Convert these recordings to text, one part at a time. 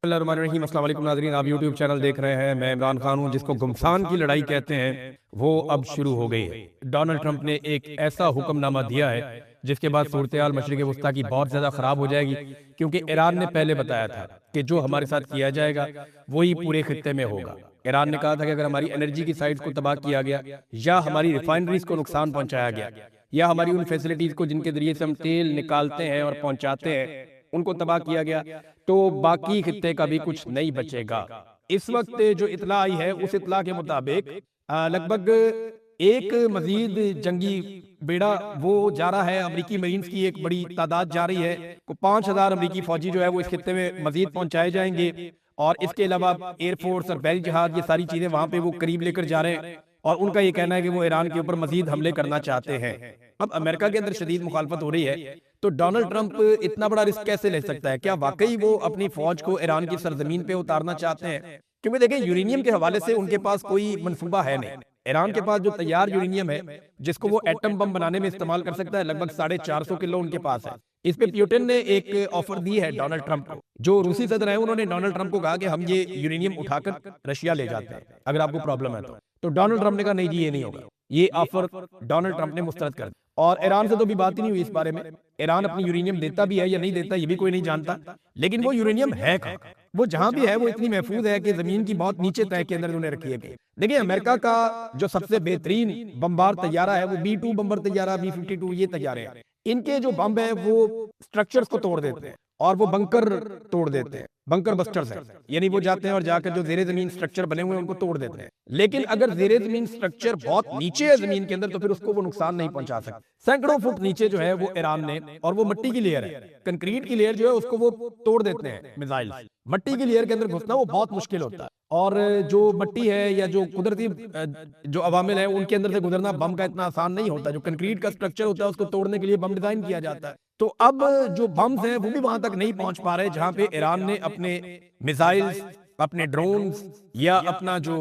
बिस्मिल्लाहिर्रहमानिर्रहीम। अस्सलाम वालेकुम नाज़रीन, आप यूट्यूब चैनल देख रहे हैं। मैं इमरान खान हूं। जिसको घुमसान की लड़ाई कहते हैं वो अब शुरू हो गई है। डोनाल्ड ट्रंप ने एक ऐसा हुक्मनामा दिया है जिसके बाद सूरत-ए-हाल मशरिक़ वस्ता की बहुत ज़्यादा ख़राब हो जाएगी, क्योंकि ईरान ने पहले बताया था कि जो हमारे साथ किया जाएगा वही पूरे खित्ते में होगा। ईरान ने कहा था कि अगर हमारी एनर्जी की साइट्स को तबाह किया गया, या हमारी रिफाइनरीज को नुकसान पहुंचाया गया, या हमारी उन फैसिलिटीज़ को जिनके ज़रिए से हम तेल निकालते हैं और पहुंचाते हैं उनको तबाह किया गया, तो बाकी खित्ते का भी कुछ नहीं बचेगा। इस वक्त जो इतला आई है उस इतला के मुताबिक लगभग एक मजीद जंगी बेड़ा वो जा रहा है। अमरीकी मरीन्स की एक बड़ी तादाद जा रही है। 5,000 अमरीकी फौजी जो है वो इस खित्ते में मजीद पहुंचाए जाएंगे, और इसके अलावा एयरफोर्स और बहरी जहाज, ये सारी चीजें वहां पे वो करीब लेकर जा रहे हैं। और उनका ये कहना है कि वो ईरान के ऊपर मजीद हमले करना चाहते हैं। अब अमेरिका के अंदर शदीद मुखालफत हो रही है, तो डोनाल्ड ट्रंप इतना बड़ा रिस्क कैसे ले सकता है? क्या वाकई वो अपनी फौज को ईरान की सरजमीन पे उतारना चाहते हैं? क्योंकि देखें, यूरेनियम के हवाले से उनके पास कोई मनसूबा है नहीं। ईरान के पास जो तैयार यूरेनियम है जिसको वो एटम बम बनाने में इस्तेमाल कर सकता है, लगभग 450 किलो उनके पास है। इस पे पुतिन ने एक ऑफर दी है डोनाल्ड ट्रंप को। जो रूसी सदर है उन्होंने डोनाल्ड ट्रंप को कहा कि हम ये यूरेनियम उठाकर रशिया ले जाते हैं अगर आपको प्रॉब्लम है तो डोनाल्ड ट्रंप ने कहा नहीं जी, ये नहीं होगा। ये ऑफर डोनाल्ड ट्रंप ने मुस्तरद कर दिया, और ईरान से तो भी बात ही नहीं हुई इस बारे में। ईरान अपनी यूरेनियम देता भी है या नहीं देता ये भी कोई नहीं जानता, लेकिन वो यूरेनियम है कहाँ? वो जहां भी है वो इतनी महफूज है कि जमीन की बहुत नीचे तय के अंदर उन्होंने रखी है। देखिए, अमेरिका का जो सबसे बेहतरीन बमबार तैयारा है वो B-2 बम्बर तैयारा, B-52, ये तैयारे हैं। इनके जो बम है वो स्ट्रक्चर्स को तोड़ देते हैं और वो बंकर तोड़ देते हैं। बंकर बस्टर्स हैं, यानी वो जाते हैं और जाकर जो जेरे जमीन स्ट्रक्चर बने हुए हैं उनको तोड़ देते हैं। लेकिन अगर जेरे जमीन स्ट्रक्चर बहुत नीचे है जमीन के अंदर, तो फिर उसको वो नुकसान नहीं पहुंचा सकते। सैकड़ों फुट नीचे जो है वो ईरान ने, और वो मिट्टी की लेयर है, कंक्रीट की लेयर जो है उसको वो तोड़ देते हैं मिसाइल। मट्टी की लेयर के अंदर घुसना वो बहुत मुश्किल होता है, और जो मट्टी है या जो कुदरती जो अवामिल है उनके अंदर से गुजरना बम का इतना आसान नहीं होता। जो कंक्रीट का स्ट्रक्चर होता है उसको तोड़ने के लिए बम डिजाइन किया जाता है। तो अब जो बम्स हैं वो भी वहां तक नहीं पहुंच पा रहे जहां पे ईरान ने अपने मिसाइल्स, अपने ड्रोन्स, या अपना जो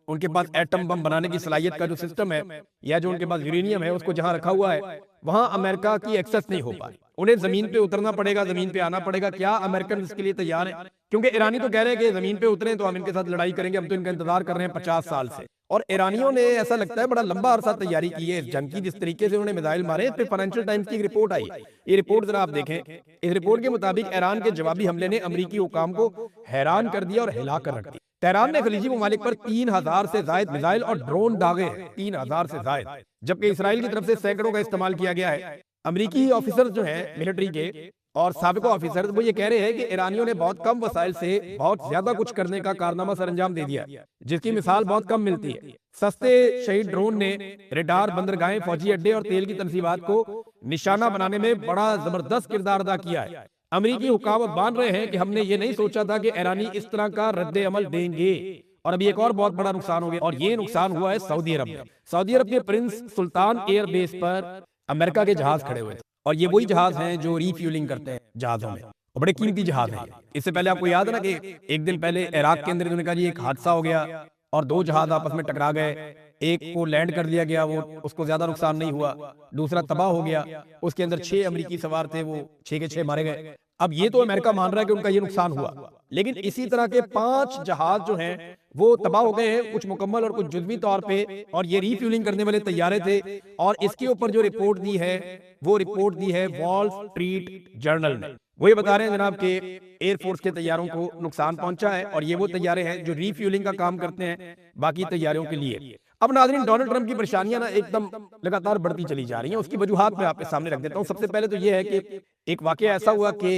उनके पास एटम बम बनाने की सलाहियत का जो सिस्टम है, या जो उनके पास यूरेनियम है उसको जहां रखा हुआ है, वहां अमेरिका की एक्सेस नहीं हो पाई। उन्हें जमीन पे उतरना पड़ेगा, जमीन पे आना पड़ेगा। क्या अमेरिकन इसके लिए तैयार है? क्योंकि ईरानी तो कह रहे हैं कि जमीन पे उतरे तो हम इनके साथ लड़ाई करेंगे, हम तो इनका इंतजार कर रहे हैं 50 साल से। और ईरानियों ने ऐसा लगता है बड़ा लंबा अरसा तैयारी की है इस जंग की। जिस तरीके से उन्होंने मिसाइल मारे, इस पे फाइनेंशियल टाइम्स की एक रिपोर्ट आई। ये रिपोर्ट जरा आप देखें। इस रिपोर्ट के मुताबिक ईरान के जवाबी हमले ने अमरीकी हुकाम को हैरान कर दिया और हिला कर रख दिया। तेहरान ने खलीजी ममालिक पर 3,000 से जायद मिसाइल और ड्रोन दागे, 3,000 से जायद, जबकि इसराइल की तरफ से सैकड़ों का इस्तेमाल किया गया है। अमरीकी ऑफिसर जो हैं मिलिट्री के और साबिक ऑफिसर, वो ये कह रहे हैं कि ईरानियों ने बहुत कम वसाइल से बहुत ज्यादा कुछ करने का कारनामा सर अंजाम दे दिया, जिसकी मिसाल बहुत कम मिलती है। सस्ते शहीद ड्रोन ने रेडार, बंदरगाहें, फौजी अड्डे और तेल की तनसीबात को निशाना बनाने में बड़ा जबरदस्त किरदार अदा किया है। अमरीकी हुकाम मान रहे हैं कि हमने ये नहीं सोचा था कि ईरानी इस तरह का रद्दे अमल देंगे। और अभी एक और बहुत बड़ा नुकसान हो गया, और ये नुकसान हुआ है सऊदी अरब में। सऊदी अरब के प्रिंस सुल्तान एयरबेस पर अमेरिका के जहाज खड़े हुए थे, और ये वही जहाज हैं जो रिफ्यूलिंग करते हैं जहाजों में, और बड़े कीमती जहाज हैं। इससे पहले आपको याद है ना कि एक दिन पहले इराक के अंदर इन्होंने कहा जी एक हादसा हो गया और दो जहाज आपस में टकरा गए। एक को लैंड कर दिया गया, वो उसको ज्यादा नुकसान नहीं हुआ, दूसरा तबाह हो गया। उसके अंदर 6 अमरीकी सवार थे, वो 6 के 6 मारे गए। अब ये तो अमेरिका मान रहा है कि उनका ये नुकसान हुआ, लेकिन इसी तरह के 5 जहाज जो हैं वो तबाह हो गए हैं, कुछ मुकम्मल और कुछ जुज़वी तौर पे, और ये रिफ्यूलिंग करने वाले तैयारे थे। और इसके ऊपर जो रिपोर्ट दी है वो रिपोर्ट दी है वॉल स्ट्रीट जर्नल ने। वो ये बता रहे हैं जनाब के एयरफोर्स के तैयारों को नुकसान पहुंचा है, और ये वो तैयारे हैं जो रिफ्यूलिंग का काम करते हैं बाकी तैयारियों के लिए। अब नाज़रीन, डोनाल्ड ट्रंप की परेशानियां ना एकदम लगातार बढ़ती चली जा रही हैं। उसकी वजूहात मैं आपके सामने रख देता हूं। सबसे पहले तो ये है कि एक वाकया ऐसा हुआ कि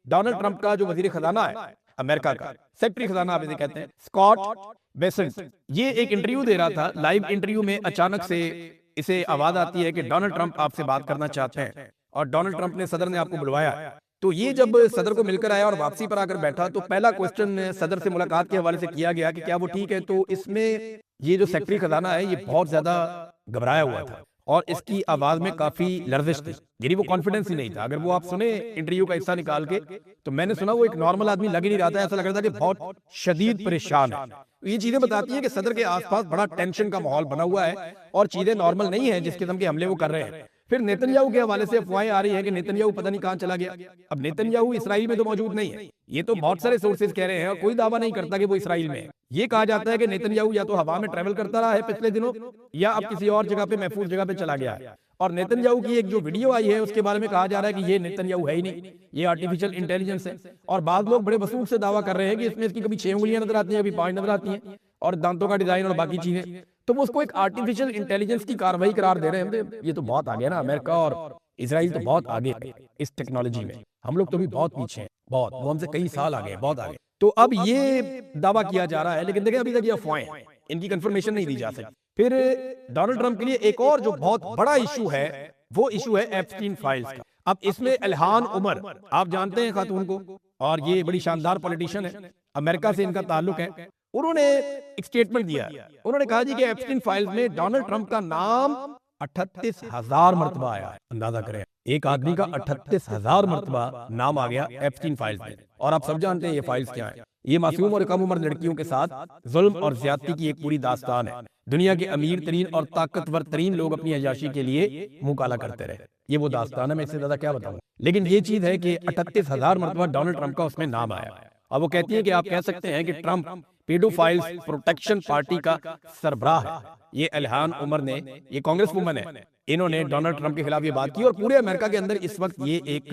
डोनाल्ड ट्रंप का जो वजीर खजाना है अमेरिका का, सेक्रेटरी खजाना आप इसे कहते हैं, स्कॉट बेसेंट, ये एक इंटरव्यू दे रहा था। लाइव इंटरव्यू में अचानक से इसे आवाज आती है कि डोनाल्ड ट्रंप आपसे बात करना चाहते हैं, और डोनाल्ड ट्रंप ने, सदर ने आपको बुलवाया। तो ये जब सदर को मिलकर आया और वापसी पर आकर बैठा, तो पहला क्वेश्चन सदर से मुलाकात के हवाले से किया गया कि क्या वो ठीक है। तो इसमें ये जो सेक्रेटरी खजाना है ये बहुत ज्यादा घबराया हुआ था, और इसकी आवाज में काफी लर्जिश थी, यानी वो कॉन्फिडेंस ही नहीं था। अगर वो आप सुने इंटरव्यू का हिस्सा निकाल के, तो मैंने सुना वो एक नॉर्मल आदमी लग ही नहीं रहा था। ऐसा लग रहा था कि बहुत शदीद परेशान है। ये चीजें बताती हैं कि सदर के आसपास बड़ा टेंशन का माहौल बना हुआ है, और चीजें नॉर्मल नहीं है जिस किस्म के हमले वो कर रहे हैं। फिर नेतन्याहू के हवाले से अफवाहें आ रही हैं कि नेतन्याहू पता नहीं कहां चला गया। अब नेतन्याहू इसराइल में तो मौजूद नहीं है, ये तो बहुत सारे सोर्सेज कह रहे हैं और कोई दावा नहीं करता कि वो इसराइल में है। ये कहा जाता है कि नेतन्याहू या तो हवा में ट्रेवल करता रहा है पिछले दिनों या अब किसी और जगह पे महफूज जगह पे चला गया है। और नेतन्याहू की एक जो वीडियो आई है उसके बारे में कहा जा रहा है कि ये नेतन्याहू है ही नहीं, ये आर्टिफिशियल इंटेलिजेंस है। और बाद लोग बड़े वसूख से दावा कर रहे हैं कि इसमें इसकी कभी 6 उंगलियां नजर आती हैं, कभी 5 नजर आती हैं और दांतों का डिजाइन और बाकी चीजें, तो वो उसको एक आर्टिफिशियल इंटेलिजेंस की कार्रवाई करार दे रहे हैं। ये तो बहुत आगे है ना, अमेरिका और इसराइल तो बहुत आगे है इस टेक्नोलॉजी में, हम लोग तो भी बहुत पीछे हैं, बहुत, वो हमसे कई साल आगे हैं, बहुत आगे। तो अब ये दावा किया जा रहा है, लेकिन देखिए अभी तक ये अफवाहें हैं, इनकी कंफर्मेशन नहीं दी जा सकती। फिर डोनाल्ड ट्रंप के लिए एक और जो बहुत बड़ा इशू है वो इशू है एप्स्टीन फाइल्स का। अब इसमें इल्हान उमर, आप जानते हैं खातून को, और ये बड़ी शानदार पॉलिटिशियन है, अमेरिका से इनका ताल्लुक है। उन्होंने एक स्टेटमेंट दिया, उन्होंने कहा जी कि एप्स्टीन फाइल्स में डोनाल्ड ट्रंप का नाम 38,000 मरतबा आया है। अंदाजा करें, एक आदमी का 38,000 मरतबा नाम आ गया एप्स्टीन फाइल्स में। और आप सब जानते हैं ये फाइल्स क्या है। ये मासूम और कम उम्र लड़कियों के साथ जुल्म और ज्यादती की एक पूरी दास्तान है। दुनिया के अमीर तरीन और ताकतवर तरीन लोग अपनी अय्याशी के लिए मुंह काला करते रहे, ये वो दास्तान है, मैं इससे ज्यादा क्या बताऊं। लेकिन ये चीज है कि 38,000 मरतबा डोनाल्ड ट्रंप का उसमें नाम आया। अब वो कहती है कि आप कह सकते हैं कि ट्रंप पेडोफाइल्स प्रोटेक्शन पार्टी का सरबराह है। ये इल्हान उमर ने, ये कांग्रेस वुमन है, इन्होंने डोनाल्ड ट्रंप के खिलाफ ये बात की। और पूरे अमेरिका के अंदर इस वक्त ये एक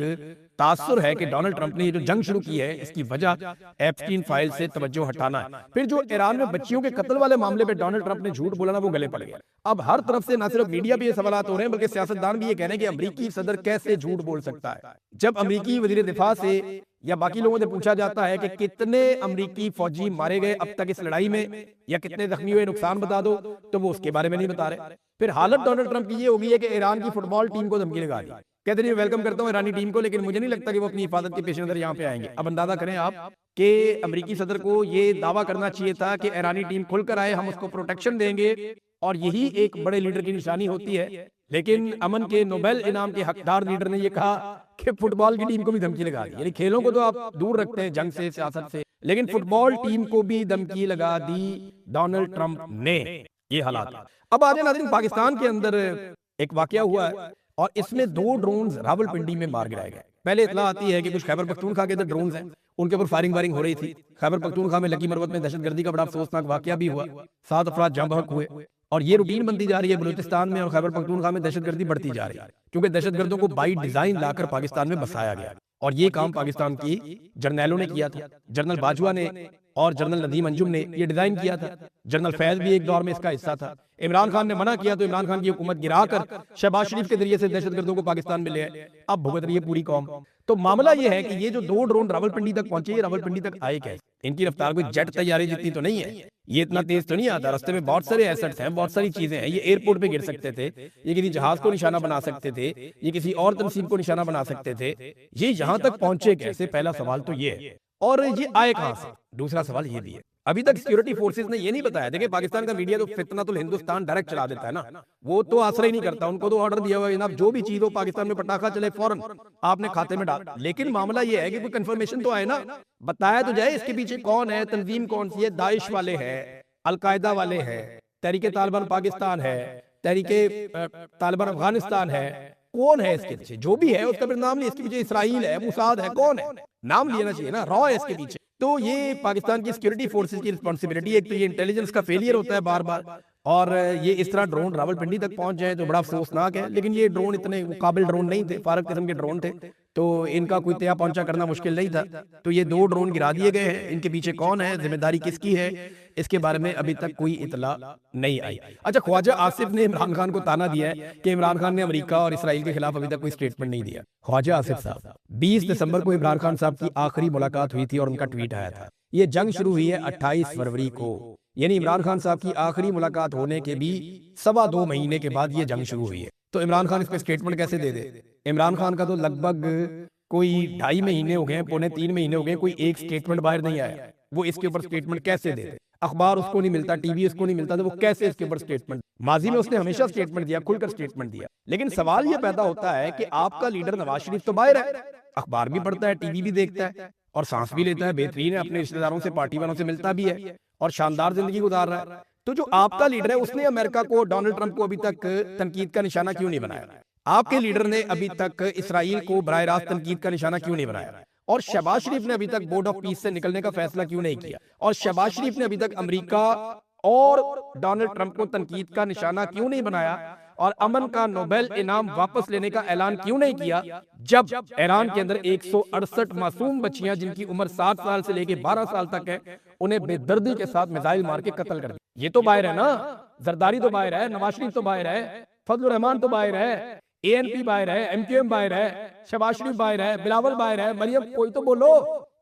तासुर है कि डोनाल्ड ट्रंप ने ये जो जंग शुरू की है इसकी वजह एप्स्टीन फाइल से तवज्जो हटाना है। फिर जो ईरान में बच्चियों के कत्ल वाले मामले पे डोनाल्ड ट्रंप ने झूठ बोला ना, वो गले पड़ गया। अब हर तरफ से ना सिर्फ मीडिया पे ये सवालात हो रहे हैं बल्कि सियासतदान भी ये कह रहे हैं कि अमेरिकी सदर कैसे झूठ बोल सकता है। जब अमेरिकी वजीर दिफा से या बाकी लोगों से पूछा जाता है कि कितने अमेरिकी फौजी मारे गए अब तक इस लड़ाई में या कितने जख्मी हुए, नुकसान बता दो, तो वो उसके बारे में नहीं बता रहे। फिर हालत डोनाल्ड ट्रंप की ये होगी है कि ईरान की फुटबॉल टीम को धमकी लगा दी, कहते नहीं वेलकम करता हूं ईरानी टीम को, लेकिन मुझे नहीं लगता कि वो अपनी हिफाजत के पेश नजर यहाँ पे आएंगे। अब अंदाजा करें आप कि अमेरिकी सदर को ये दावा करना चाहिए था कि ईरानी टीम खुलकर आए, हम उसको प्रोटेक्शन देंगे, और यही एक बड़े लीडर की निशानी होती है। लेकिन अमन के नोबेल इनाम के हकदार लीडर ने यह कहा कि फुटबॉल की टीम को भी धमकी लगा दी। यानी खेलों को तो आप दूर रखते हैं जंग से, सियासत से, लेकिन फुटबॉल टीम को भी धमकी लगा दी डोनाल्ड ट्रंप ने। ये हालात। अब आज नाज़रीन पाकिस्तान के अंदर एक वाकया हुआ है और इसमें 2 ड्रोन रावलपिंडी में मार गिराए गए। पहले इतला आती है कि कुछ खैबर पख्तूनख्वा के अंदर ड्रोन हैं, उनके ऊपर फायरिंग वायरिंग हो रही थी। खैबर पख्तूनख्वा में लकी मरवत में दहशतगर्दी का बड़ा अफसोसनाक वाकया भी हुआ, 7 अफराद जाँ बहक हुए। और ये रूटीन बनती जा रही है बलूचिस्तान में और खैबर पख्तूनख्वा में दहशतगर्दी बढ़ती जा रही है, क्योंकि दहशतगर्दों को बाई डिजाइन लाकर पाकिस्तान में बसाया गया। और ये काम पाकिस्तान की जर्नैलों ने किया था, जनरल बाजवा ने और जनरल नदीम अंजुम ने ये डिजाइन किया था। जनरल फैज भी एक दौर में इसका हिस्सा था। इमरान खान ने मना किया तो इमरान खान की हुकूमत गिराकर शहबाज शरीफ के जरिए से दहशतगर्दों को पाकिस्तान में ले आए। अब भुगत रही है पूरी कौम। तो मामला ये है कि ये जो 2 ड्रोन रावलपिंडी तक पहुंचे, ये रावलपिंडी तक आए कैसे? इनकी रफ्तार कोई जेट तैयारी जितनी तो नहीं है, ये इतना तेज तो नहीं आता। रास्ते में बहुत सारे एसेट्स हैं, बहुत सारी चीजें हैं। ये एयरपोर्ट पे गिर सकते थे, ये किसी जहाज को निशाना बना सकते थे, ये किसी और तनसीब को निशाना बना सकते थे। ये यहां तक पहुंचे कैसे? पहला सवाल तो ये है। और ये आए कहां से? दूसरा सवाल ये भी है, अभी तक सिक्योरिटी फोर्सेस ने ये नहीं बताया। देखिए पाकिस्तान का मीडिया तो फितनातुल हिंदुस्तान डायरेक्ट चला देता है ना, वो तो आश्रय नहीं करता, उनको तो ऑर्डर दिया हुआ है जनाब जो भी चीज हो पाकिस्तान में पटाखा चले फौरन आपने खाते में डाल। लेकिन मामला ये है कि कोई कंफर्मेशन तो आए ना, बताया तो जाए इसके पीछे कौन है, तंजीम कौन सी है, दाइश वाले हैं, अलकायदा वाले हैं, तहरीके तालिबान पाकिस्तान है, तहरीके तालिबान अफगानिस्तान है, कौन है इसके पीछे? जो भी है उसका फिर नाम नहीं, इसके पीछे इसराइल है, मुसाद है, कौन है? नाम लेना चाहिए ना, रॉ है इसके पीछे। तो ये पाकिस्तान की सिक्योरिटी फोर्सेस की रिस्पांसिबिलिटी, एक तो ये इंटेलिजेंस का फेलियर होता है बार बार, और ये इस तरह ड्रोन रावलपिंडी तक पहुंच जाए तो बड़ा अफसोसनाक है। लेकिन ये ड्रोन इतने काबिल ड्रोन नहीं थे, फारग किस्म के ड्रोन थे, तो इनका कोई तया पहुंचा करना मुश्किल नहीं था। तो ये 2 ड्रोन गिरा दिए गए हैं, इनके पीछे कौन है, जिम्मेदारी किसकी है, इसके बारे में अभी तक कोई इतला नहीं आई। अच्छा, ख्वाजा आसिफ ने इमरान खान को ताना दिया है कि इमरान खान ने अमेरिका और इसराइल के खिलाफ अभी तक कोई स्टेटमेंट नहीं दिया। ख्वाजा आसिफ साहब, 20 दिसंबर को इमरान खान साहब की आखिरी मुलाकात हुई थी और उनका ट्वीट आया था। ये जंग शुरू हुई है 28 फरवरी को, यानी इमरान खान साहब की आखिरी मुलाकात होने के भी 2.25 महीने के बाद ये जंग शुरू हुई है। तो इमरान खान इस पे स्टेटमेंट कैसे दे दे? इमरान खान का तो लगभग कोई 2.5 महीने हो गए, 2.25 महीने हो गए, कोई एक स्टेटमेंट बाहर नहीं आया। वो इसके ऊपर स्टेटमेंट कैसे दे दे? अखबार उसको नहीं मिलता, टीवी उसको नहीं मिलता, तो वो कैसे इसके ऊपर स्टेटमेंट? माजी में उसने हमेशा स्टेटमेंट दिया, खुलकर स्टेटमेंट दिया। लेकिन सवाल ये पैदा होता है कि आपका लीडर नवाज शरीफ तो बाहर है, अखबार भी पढ़ता है, टीवी भी देखता है और सांस भी लेता है, बेहतरीन है, अपने रिश्तेदारों से, पार्टी वालों से मिलता भी है और शानदार जिंदगी गुजार रहा है। तो जो आपका लीडर है उसने अमेरिका को, डोनाल्ड ट्रंप को अभी तक तनकीद का निशाना क्यों नहीं बनाया? आपके लीडर ने अभी तक इसराइल को बराह रास्त तनकीद का निशाना क्यों नहीं बनाया? और शहबाज शरीफ ने अभी तक बोर्ड ऑफ पीस से निकलने का फैसला क्यों नहीं किया? और शहबाज शरीफ ने अभी तक अमेरिका और डोनाल्ड ट्रंप को तनकीद का निशाना क्यों नहीं बनाया और अमन का नोबेल इनाम वापस लेने का ऐलान क्यों नहीं किया, जब ईरान के अंदर 168 मासूम बच्चियां जिनकी उम्र 7 साल से लेकर 12 साल तक है, उन्हें बेदर्दी के साथ मिसाइल मार के कत्ल कर दिया। ये तो बाहर है ना, जरदारी तो बाहर है, नवाज शरीफ तो बाहर है, फजलुर रहमान तो बाहर है, एएनपी बाहर है, एमक्यूएम बाहर है, शहबाज शरीफ बाहर है, बिलावल बाहर है, मरियम, कोई तो बोलो,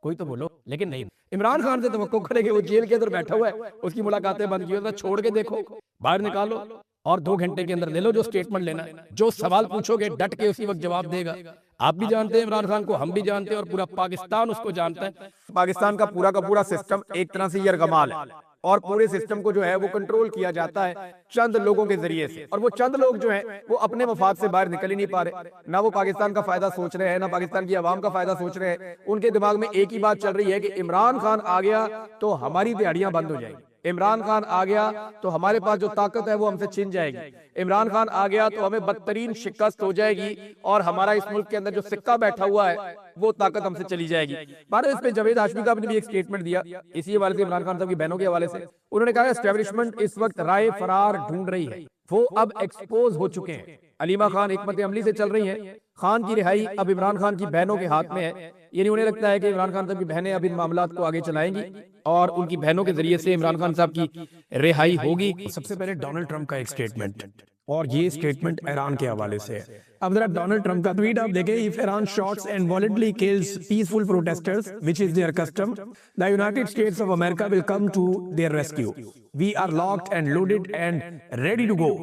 कोई तो बोलो। लेकिन नहीं, इमरान खान से तवक्को करेंगे, वो जेल के अंदर बैठा हुआ है, उसकी मुलाकातें बंद की, छोड़ के देखो, बाहर निकालो और 2 घंटे के अंदर ले लो जो स्टेटमेंट लेना है, जो सवाल पूछोगे डट के उसी वक्त जवाब देगा। आप भी जानते हैं इमरान खान को, हम भी जानते हैं और पूरा पाकिस्तान उसको जानता है। पाकिस्तान का पूरा सिस्टम एक तरह से यरगमाल है और पूरे सिस्टम को जो है वो कंट्रोल किया जाता है चंद लोगों के जरिए से, और वो चंद लोग जो हैं वो अपने मफाद से बाहर निकल ही नहीं पा रहे। ना वो पाकिस्तान का फायदा सोच रहे हैं, ना पाकिस्तान की आवाम का फायदा सोच रहे हैं। उनके दिमाग में एक ही बात चल रही है कि इमरान खान आ गया तो हमारी दिहाड़ियां बंद हो जाएंगी, इमरान खान आ गया तो हमारे पास जो ताकत है वो हमसे छिन जाएगी, इमरान खान आ गया तो हमें बदतरीन शिकस्त हो जाएगी और हमारा इस मुल्क के अंदर जो सिक्का बैठा हुआ है वो ताकत हमसे चली जाएगी। बार इस पे जावेद हाशमी साहब ने भी एक स्टेटमेंट दिया इसी हवाले से, इमरान खान साहब की बहनों के हवाले से। उन्होंने कहा एस्टेब्लिशमेंट इस वक्त राय फरार ढूंढ रही है, वो अब एक्सपोज हो चुके हैं। अलीमा खान हिकमत अमली से चल रही है, खान की रिहाई अब इमरान खान की बहनों के हाथ में है। यानी उन्हें लगता है कि इमरान खान साहब की बहनें अब इन मामलात को आगे चलाएंगी और उनकी बहनों के जरिए से इमरान खान साहब की रिहाई होगी। सबसे पहले डोनाल्ड ट्रंप का एक स्टेटमेंट, और ये स्टेटमेंट ईरान के हवाले से है। अब जरा डोनाल्ड ट्रंप का ट्वीट आप देखें, if Iran shots and violently kills peaceful protesters which is their custom, the United States of America will come to their rescue, we are locked and loaded and ready to go,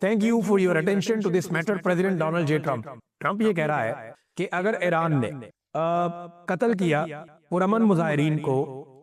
thank you for your attention to this matter, president Donald J Trump. Trump ये कह रहा है कि अगर Iran ने कत्ल किया पुरअमन मुजाहिरीन को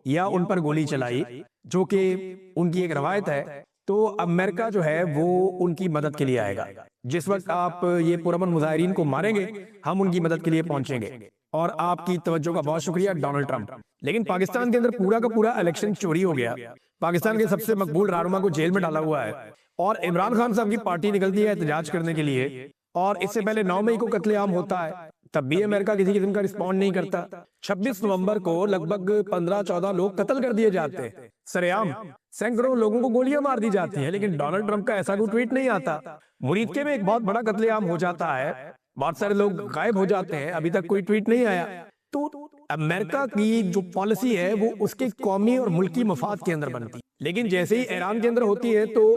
या उन पर गोली चलाई, जो कि उनकी एक रवायत है, तो अमेरिका जो है वो उनकी मदद के लिए आएगा। जिस वक्त आप ये पुरअमन मुजाहिरीन को मारेंगे हम उनकी मदद के लिए पहुंचेंगे। और आपकी तवज्जो का बहुत शुक्रिया डोनाल्ड ट्रंप। लेकिन पाकिस्तान के अंदर पूरा का पूरा इलेक्शन चोरी हो गया, पाकिस्तान के सबसे मकबूल रहनुमा को जेल में डाला हुआ है और इमरान खान साहब की पार्टी निकलती है एहतजाज करने के लिए, और इससे पहले 9 मई को कत्लेआम होता है, तब भी अमेरिका किसी किस्म का रिस्पॉन्ड नहीं करता। 26 नवंबर को लगभग 15-14 लोग कत्ल कर दिए जाते हैं सरेआम, सैकड़ों लोगों को गोलियां मार दी जाती हैं, लेकिन डोनाल्ड ट्रंप का ऐसा कोई ट्वीट नहीं आता। मुरीदके में एक बहुत बड़ा कत्लेआम हो जाता है, बहुत सारे लोग गायब हो जाते हैं, अभी तक कोई ट्वीट नहीं आया। तो अमेरिका की जो पॉलिसी है वो उसके कौमी और मुल्की मफाद के अंदर बनती है, लेकिन जैसे ही ईरान के अंदर होती है तो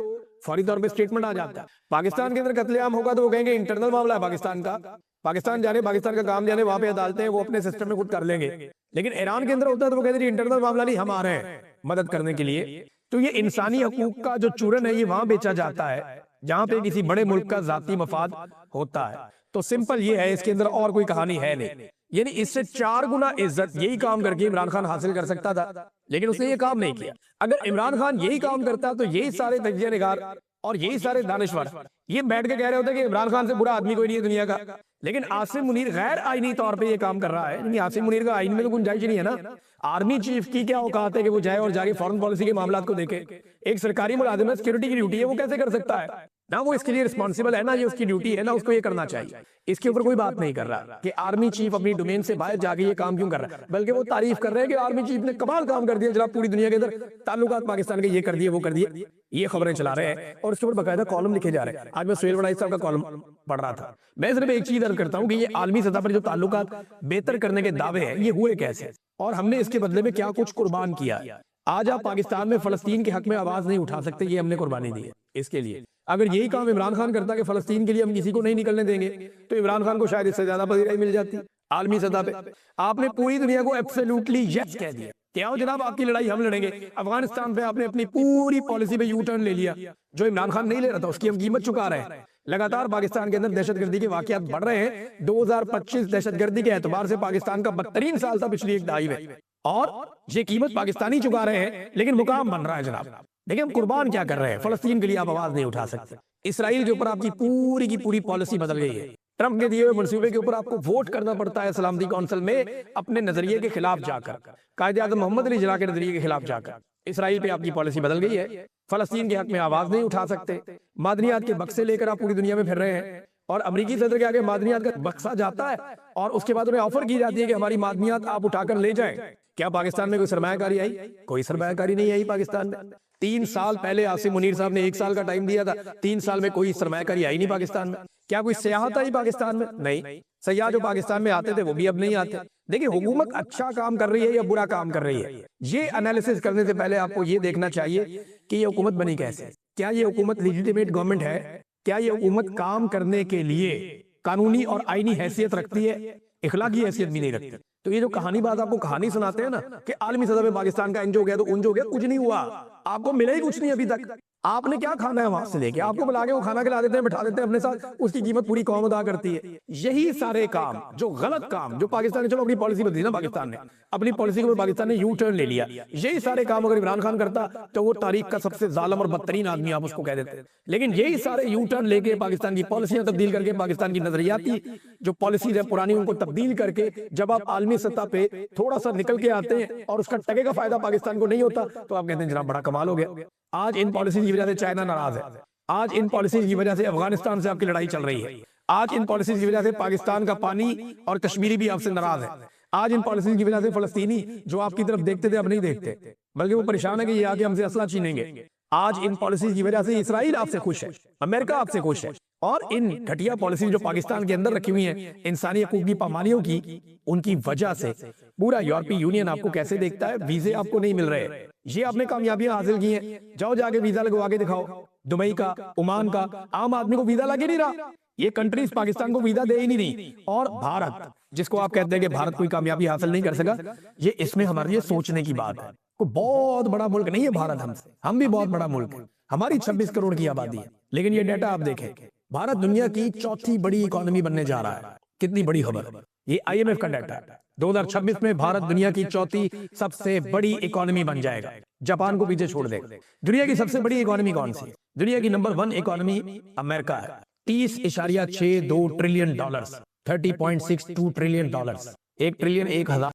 फौरी तौर पे स्टेटमेंट आ जाता है। पाकिस्तान के अंदर कत्लेआम होगा तो वो कहेंगे इंटरनल मामला है पाकिस्तान का, पाकिस्तान जाने, पाकिस्तान का काम जाने, वहां पे अदालतें हैं, वो अपने सिस्टम में खुद कर लेंगे। लेकिन ईरान के अंदर होता है तो वो कहते हैं इंटरनल मामला नहीं, हम आ रहे हैं मदद करने के लिए। तो ये इंसानी हकूक का जो चूरन है ये वहां बेचा जाता है जहां पे किसी बड़े मुल्क का जाती मफाद होता है। तो सिंपल ये है, इसके अंदर और कोई कहानी है नहीं। यानी इससे 4 गुना इज्जत यही काम करके इमरान खान हासिल कर सकता था, लेकिन उसने ये काम नहीं किया। अगर इमरान खान यही काम करता तो यही सारे तजिया निगार और यही सारे दानिश्वर ये बैठ के कह रहे होते कि इमरान खान से बुरा आदमी कोई नहीं है दुनिया का। लेकिन आसिम मुनीर गैर आईनी तौर पे ये काम कर रहा है, आसिम मुनीर का आईन में तो गुंजाइश नहीं है ना। आर्मी चीफ की क्या औकात है कि वो जाए और जाके फॉरेन पॉलिसी के मामलात को देखे? एक सरकारी मुलाजिम है, सिक्योरिटी की ड्यूटी है, वो कैसे कर सकता है? ना वो इसके लिए रिस्पॉन्सिबल है, ना ये उसकी ड्यूटी है, ना उसको ये करना चाहिए। इसके ऊपर कोई बात नहीं कर रहा कि आर्मी चीफ अपनी डोमेन से बाहर जाके ये काम क्यों कर रहा है, बल्कि वो तारीफ कर रहे हैं कि आर्मी चीफ ने कमाल काम कर दिया जनाब, पूरी दुनिया के अंदर ताल्लुकात पाकिस्तान के ये कर दिए वो कर दिए, ये खबरें चला रहे हैं और उसके ऊपर बकायदा कॉलम लिखे जा रहे हैं। आज मैं सुहेल वड़ाई साहब का कॉलम पढ़ रहा था। मैं सिर्फ एक चीज अर्ज करता हूँ कि ये आलमी सतह पर जो ताल्लुकात बेहतर करने के दावे हैं ये हुए कैसे, और हमने इसके बदले में क्या कुछ कुर्बान किया। आज आप पाकिस्तान में फलस्तीन के हक में आवाज नहीं उठा सकते, ये हमने कुर्बानी दी है इसके लिए। अगर यही काम इमरान खान करता कि फलस्तीन के लिए हम किसी को नहीं निकलने देंगे तो इमरान खान को शायद इससे ज्यादा पजीराई मिल जाती आलमी सतह पे। आपने पूरी दुनिया को एब्सोल्युटली यस कह दिया, क्या हो जनाब आपकी लड़ाई हम लड़ेंगे। अफगानिस्तान पे आपने अपनी पूरी पॉलिसी पे यू टर्न ले लिया, जो इमरान खान नहीं ले रहा था उसकी हम कीमत चुका रहे हैं। लगातार पाकिस्तान के अंदर दहशतगर्दी के वाकयात बढ़ रहे हैं। 2025 दहशतगर्दी के एतबार से पाकिस्तान का बदतरीन साल था पिछली एक दहाई में, और ये कीमत पाकिस्तानी चुका रहे हैं, लेकिन मुकाम बन रहा है जनाब। देखिए हम कुर्बान क्या कर रहे हैं, फलस्तीन के लिए आप आवाज नहीं उठा सकते। इसराइल के ऊपर आपकी पूरी की पूरी पॉलिसी बदल गई है। ट्रंप के दिए हुए मंसूबे के ऊपर आपको वोट करना पड़ता है सलामती काउंसिल में अपने नजरिए के खिलाफ जाकर, कायदे-ए-आज़म मोहम्मद अली जिन्ना के नजरिए के खिलाफ जाकर। इसराइल पे आपकी पॉलिसी बदल गई है, फलस्तीन के हक में आवाज नहीं उठा सकते, मादनियात के बक्से लेकर आप पूरी दुनिया में फिर रहे हैं, और अमेरिकी सदर के आगे मादनियात का बक्सा जाता है और उसके बाद उन्हें ऑफर की जाती है कि हमारी मादनियात आप उठाकर ले जाएं। क्या पाकिस्तान में कोई सरमायाकारी आई? कोई सरमायाकारी नहीं आई पाकिस्तान में। 3 साल पहले आसिम मुनीर साहब ने 1 साल का टाइम दिया था, 3 साल में कोई सरमायाकारी आई नहीं पाकिस्तान में। क्या कोई सियाहत आई पाकिस्तान में? नहीं। सयाह जो पाकिस्तान में आते थे वो भी अब नहीं आते। देखिए, हुकूमत अच्छा काम कर रही है या बुरा काम कर रही है, ये एनालिसिस करने से पहले आपको ये देखना चाहिए कि ये हुकूमत बनी कैसे। क्या ये हुकूमत लेजिटिमेट गवर्नमेंट है? क्या ये हुकूमत काम करने के लिए कानूनी और आईनी हैसियत रखती है? इखलाकी हैसियत भी नहीं रखती। तो ये जो कहानी बात आपको कहानी सुनाते हैं ना कि आलमी सतह पे पाकिस्तान का इंज हो गया तो उंज हो गया, कुछ नहीं हुआ। आपको मिला ही कुछ नहीं अभी तक। आपने क्या खाना है वहां से लेके? आपको बुला के वो खाना खिला देते हैं, बैठा देते हैं अपने साथ, उसकी कीमत पूरी कौम अदा करती है। यही सारे काम, जो गलत काम, जो पाकिस्तान ने, चलो अपनी पॉलिसी बदली ना, पाकिस्तान ने अपनी पॉलिसी को पाकिस्तान ने यू टर्न ले लिया। यही सारे काम अगर इमरान खान करता तो वो तारीख का सबसे जालिम और बदतरीन आदमी आप उसको कह देते। लेकिन यही सारे यू टर्न लेके पाकिस्तान की पॉलिसियां तब्दील करके, पाकिस्तान की नजरियाती जो पॉलिसीज है पुरानी उनको तब्दील करके, जब आप आलमी सतह पे थोड़ा सा निकल के आते हैं और उसका टके का फायदा पाकिस्तान को नहीं होता तो आप कहते हैं जनाब बड़ा कमाल हो गया। आज इन पॉलिसीज की वजह से चाइना नाराज है। आज इन पॉलिसीज की वजह से अफगानिस्तान से आपकी लड़ाई चल रही है। आज इन पॉलिसीज की वजह से पाकिस्तान का पानी और कश्मीरी भी आपसे नाराज है। आज इन पॉलिसीज की वजह से फलस्तीनी जो आपकी तरफ देखते थे अब नहीं देखते, बल्कि वो परेशान है कि ये आके हमसे असला छीनेंगे। आज इन पॉलिसीज की वजह से इसराइल आपसे खुश है, अमेरिका आपसे खुश है। और इन घटिया पॉलिसी जो पाकिस्तान के अंदर रखी हुई हैं, इंसानी हकूक की पामानियों की, उनकी वजह से पूरा यूरोपीय यूनियन आपको कैसे देखता है। वीजे आपको नहीं मिल रहे, ये आपने कामयाबियां हासिल की हैं, जाओ जाके वीजा लगवा के दिखाओ। दुबई का, ओमान का आम आदमी को वीजा लगे नहीं रहा। ये कंट्रीज पाकिस्तान को वीजा दे ही नहीं रही। और भारत, जिसको आप कहते हैं कि भारत कोई कामयाबी हासिल नहीं कर सका, ये इसमें हमारे लिए सोचने की बात है। कोई बहुत बड़ा मुल्क नहीं है भारत हमसे, हम भी बहुत बड़ा मुल्क है। हमारी 26 करोड़ की आबादी है, लेकिन ये डाटा आप देखें, भारत दुनिया की 4थी बड़ी इकोनॉमी बनने जा रहा है। कितनी बड़ी खबर, ये IMF का डाटा है। 2026 में भारत दुनिया की 4थी सबसे बड़ी इकोनॉमी बन जाएगा, जापान को पीछे छोड़ देगा। दुनिया की सबसे बड़ी इकोनॉमी कौन सी? दुनिया की नंबर 1 इकोनॉमी अमेरिका है। $30.62 ट्रिलियन, $30.62 ट्रिलियन, 1 ट्रिलियन 1,000